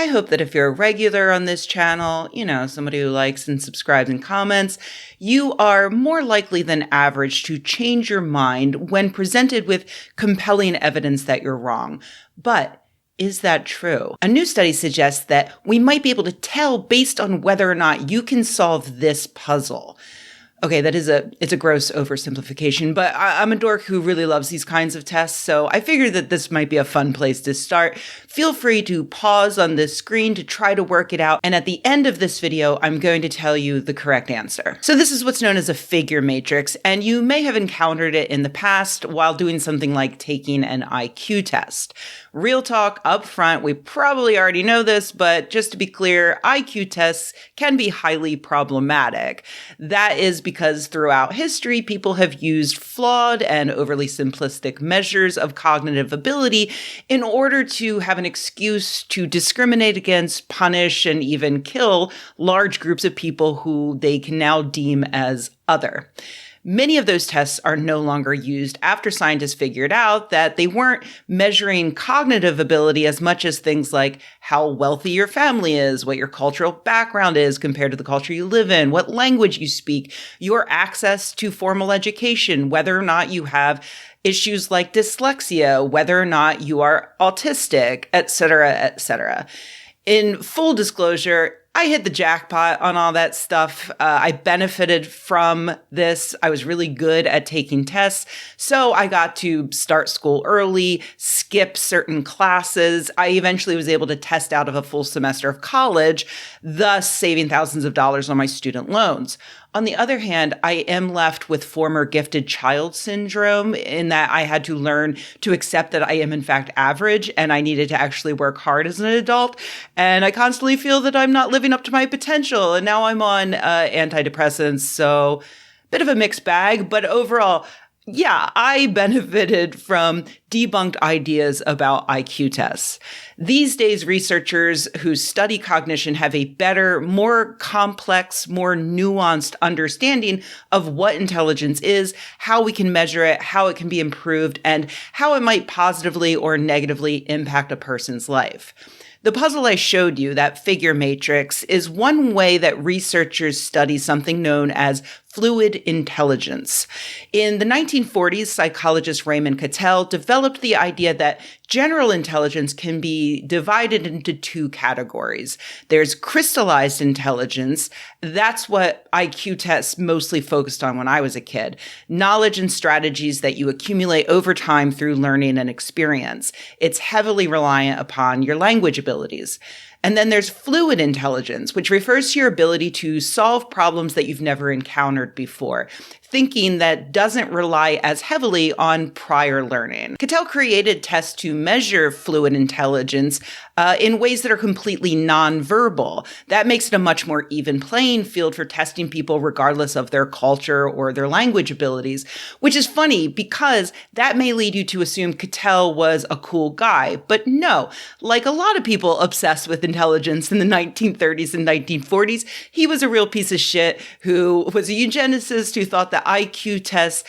I hope that if you're a regular on this channel, somebody who likes and subscribes and comments, you are more likely than average to change your mind when presented with compelling evidence that you're wrong. But is that true? A new study suggests that we might be able to tell based on whether or not you can solve this puzzle. Okay, it's a gross oversimplification, but I'm a dork who really loves these kinds of tests, so I figured that this might be a fun place to start. Feel free to pause on this screen to try to work it out, and at the end of this video, I'm going to tell you the correct answer. So this is what's known as a figure matrix, and you may have encountered it in the past while doing something like taking an IQ test. Real talk up front, we probably already know this, but just to be clear, IQ tests can be highly problematic. That is because throughout history, people have used flawed and overly simplistic measures of cognitive ability in order to have an excuse to discriminate against, punish, and even kill large groups of people who they can now deem as other. Many of those tests are no longer used after scientists figured out that they weren't measuring cognitive ability as much as things like how wealthy your family is, what your cultural background is compared to the culture you live in, what language you speak, your access to formal education, whether or not you have issues like dyslexia, whether or not you are autistic, etc., etc. In full disclosure, I hit the jackpot on all that stuff. I benefited from this. I was really good at taking tests. So I got to start school early, skip certain classes. I eventually was able to test out of a full semester of college, thus saving thousands of dollars on my student loans. On the other hand, I am left with former gifted child syndrome in that I had to learn to accept that I am in fact average and I needed to actually work hard as an adult. And I constantly feel that I'm not living up to my potential. And now I'm on antidepressants. So bit of a mixed bag, but overall, yeah, I benefited from debunked ideas about IQ tests. These days, researchers who study cognition have a better, more complex, more nuanced understanding of what intelligence is, how we can measure it, how it can be improved, and how it might positively or negatively impact a person's life. The puzzle I showed you, that figure matrix, is one way that researchers study something known as fluid intelligence. In the 1940s, psychologist Raymond Cattell developed the idea that general intelligence can be divided into two categories. There's crystallized intelligence. That's what IQ tests mostly focused on when I was a kid. Knowledge and strategies that you accumulate over time through learning and experience. It's heavily reliant upon your language abilities. And then there's fluid intelligence, which refers to your ability to solve problems that you've never encountered before, thinking that doesn't rely as heavily on prior learning. Cattell created tests to measure fluid intelligence in ways that are completely nonverbal. That makes it a much more even playing field for testing people regardless of their culture or their language abilities, which is funny because that may lead you to assume Cattell was a cool guy. But no, like a lot of people obsessed with intelligence in the 1930s and 1940s, he was a real piece of shit who was a eugenicist who thought that IQ tests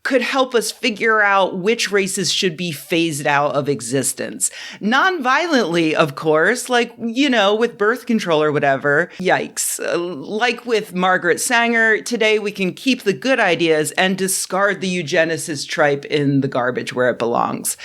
could help us figure out which races should be phased out of existence. Non-violently, of course, like, with birth control or whatever. Yikes. Like with Margaret Sanger, today we can keep the good ideas and discard the eugenicist tripe in the garbage where it belongs.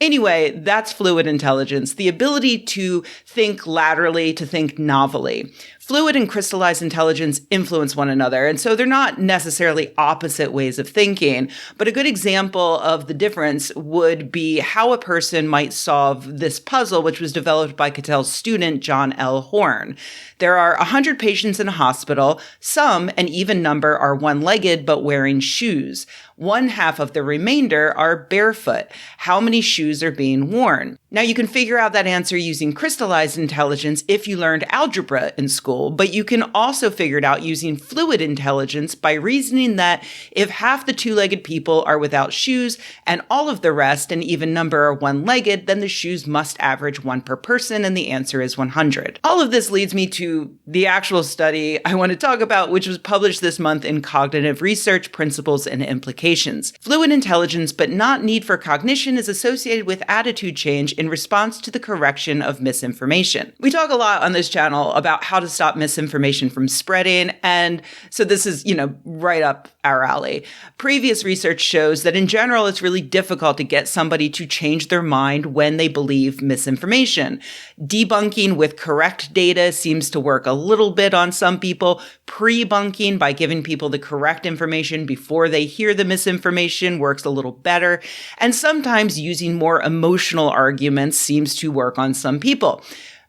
Anyway, that's fluid intelligence, the ability to think laterally, to think novelly. Fluid and crystallized intelligence influence one another, and so they're not necessarily opposite ways of thinking. But a good example of the difference would be how a person might solve this puzzle, which was developed by Cattell's student, John L. Horn. There are 100 patients in a hospital. Some, an even number, are one-legged but wearing shoes. One half of the remainder are barefoot. How many shoes are being worn? Now, you can figure out that answer using crystallized intelligence if you learned algebra in school, but you can also figure it out using fluid intelligence by reasoning that if half the two-legged people are without shoes and all of the rest, an even number, are one-legged, then the shoes must average one per person, and the answer is 100. All of this leads me to the actual study I want to talk about, which was published this month in Cognitive Research, Principles and Implications. Fluid intelligence, but not need for cognition, is associated with attitude change in in response to the correction of misinformation. We talk a lot on this channel about how to stop misinformation from spreading, and so this is, right up our alley. Previous research shows that in general, it's really difficult to get somebody to change their mind when they believe misinformation. Debunking with correct data seems to work a little bit on some people. Pre-bunking by giving people the correct information before they hear the misinformation works a little better. And sometimes using more emotional arguments seems to work on some people.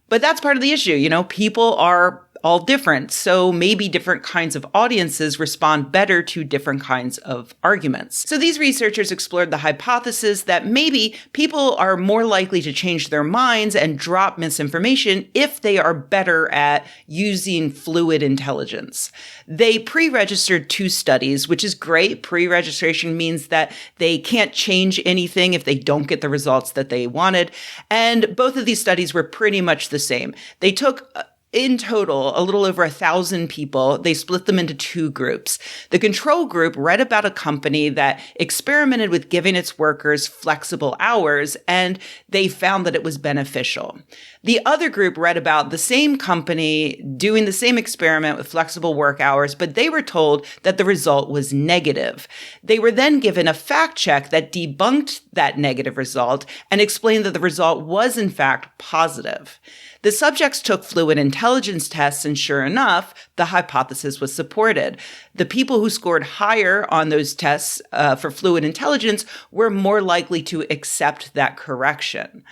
But that's part of the issue. People are all different. So maybe different kinds of audiences respond better to different kinds of arguments. So these researchers explored the hypothesis that maybe people are more likely to change their minds and drop misinformation if they are better at using fluid intelligence. They pre-registered 2 studies, which is great. Pre-registration means that they can't change anything if they don't get the results that they wanted. And both of these studies were pretty much the same. They took in total, a little over 1,000 people. They split them into 2 groups. The control group read about a company that experimented with giving its workers flexible hours, and they found that it was beneficial. The other group read about the same company doing the same experiment with flexible work hours, but they were told that the result was negative. They were then given a fact check that debunked that negative result and explained that the result was in fact positive. The subjects took fluid intelligence tests, and sure enough, the hypothesis was supported. The people who scored higher on those tests for fluid intelligence were more likely to accept that correction.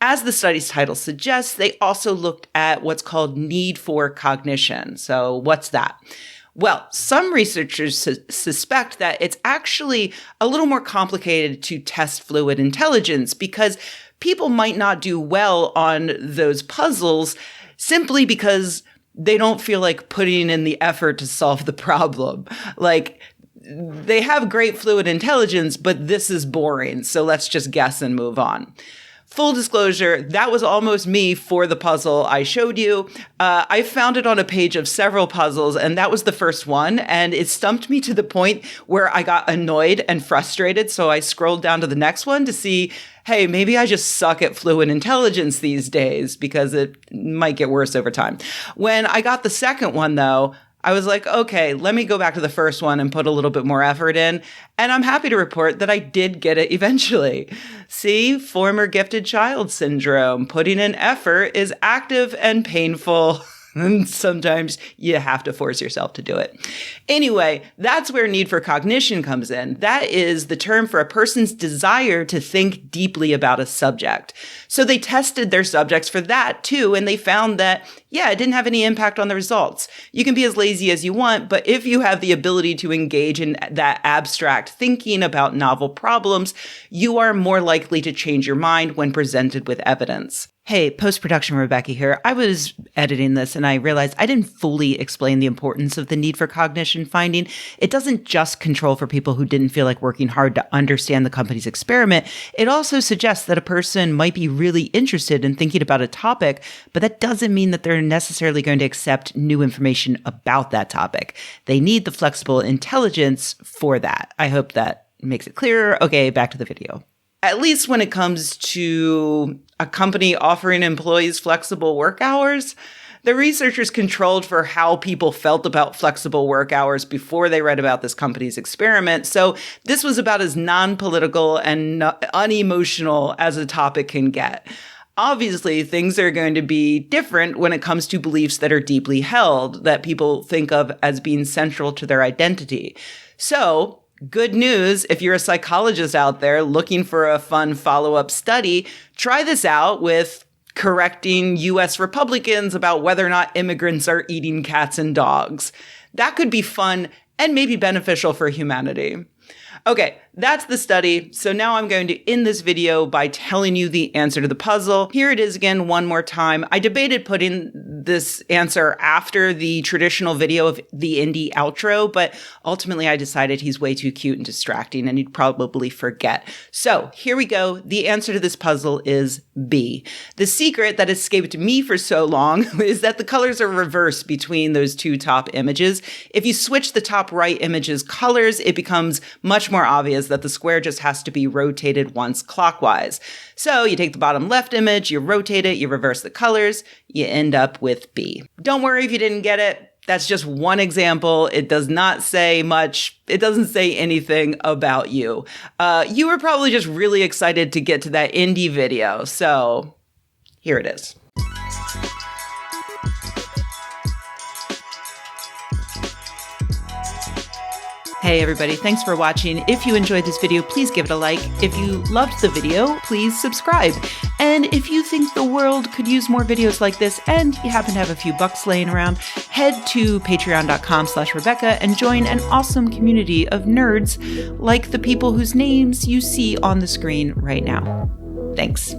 As the study's title suggests, they also looked at what's called need for cognition. So what's that? Well, some researchers suspect that it's actually a little more complicated to test fluid intelligence because people might not do well on those puzzles simply because they don't feel like putting in the effort to solve the problem. Like, they have great fluid intelligence, but this is boring, so let's just guess and move on. Full disclosure, that was almost me for the puzzle I showed you. I found it on a page of several puzzles, and that was the first one, and it stumped me to the point where I got annoyed and frustrated, so I scrolled down to the next one to see, hey, maybe I just suck at fluid intelligence these days, because it might get worse over time. When I got the second one, though, I was like, okay, let me go back to the first one and put a little bit more effort in. And I'm happy to report that I did get it eventually. See, former gifted child syndrome. Putting in effort is active and painful. And sometimes you have to force yourself to do it. Anyway, that's where need for cognition comes in. That is the term for a person's desire to think deeply about a subject. So they tested their subjects for that too, and they found that, yeah, it didn't have any impact on the results. You can be as lazy as you want, but if you have the ability to engage in that abstract thinking about novel problems, you are more likely to change your mind when presented with evidence. Hey, post-production Rebecca here. I was editing this and I realized I didn't fully explain the importance of the need for cognition finding. It doesn't just control for people who didn't feel like working hard to understand the company's experiment. It also suggests that a person might be really interested in thinking about a topic, but that doesn't mean that they're necessarily going to accept new information about that topic. They need the flexible intelligence for that. I hope that makes it clearer. Okay, back to the video. At least when it comes to a company offering employees flexible work hours, the researchers controlled for how people felt about flexible work hours before they read about this company's experiment. So this was about as non-political and unemotional as a topic can get. Obviously, things are going to be different when it comes to beliefs that are deeply held, that people think of as being central to their identity. So, good news, if you're a psychologist out there looking for a fun follow-up study, try this out with correcting U.S. Republicans about whether or not immigrants are eating cats and dogs. That could be fun and maybe beneficial for humanity. Okay, that's the study. So now I'm going to end this video by telling you the answer to the puzzle. Here it is again one more time. I debated putting this answer after the traditional video of the indie outro, but ultimately I decided he's way too cute and distracting and he'd probably forget. So here we go. The answer to this puzzle is B. The secret that escaped me for so long is that the colors are reversed between those two top images. If you switch the top right image's colors, it becomes much more obvious that the square just has to be rotated once clockwise. So you take the bottom left image, you rotate it, you reverse the colors, you end up with B. Don't worry if you didn't get it. That's just one example. It does not say much. It doesn't say anything about you. You were probably just really excited to get to that indie video. So here it is. Hey everybody, thanks for watching. If you enjoyed this video, please give it a like. If you loved the video, please subscribe. And if you think the world could use more videos like this and you happen to have a few bucks laying around, head to patreon.com/Rebecca and join an awesome community of nerds like the people whose names you see on the screen right now. Thanks.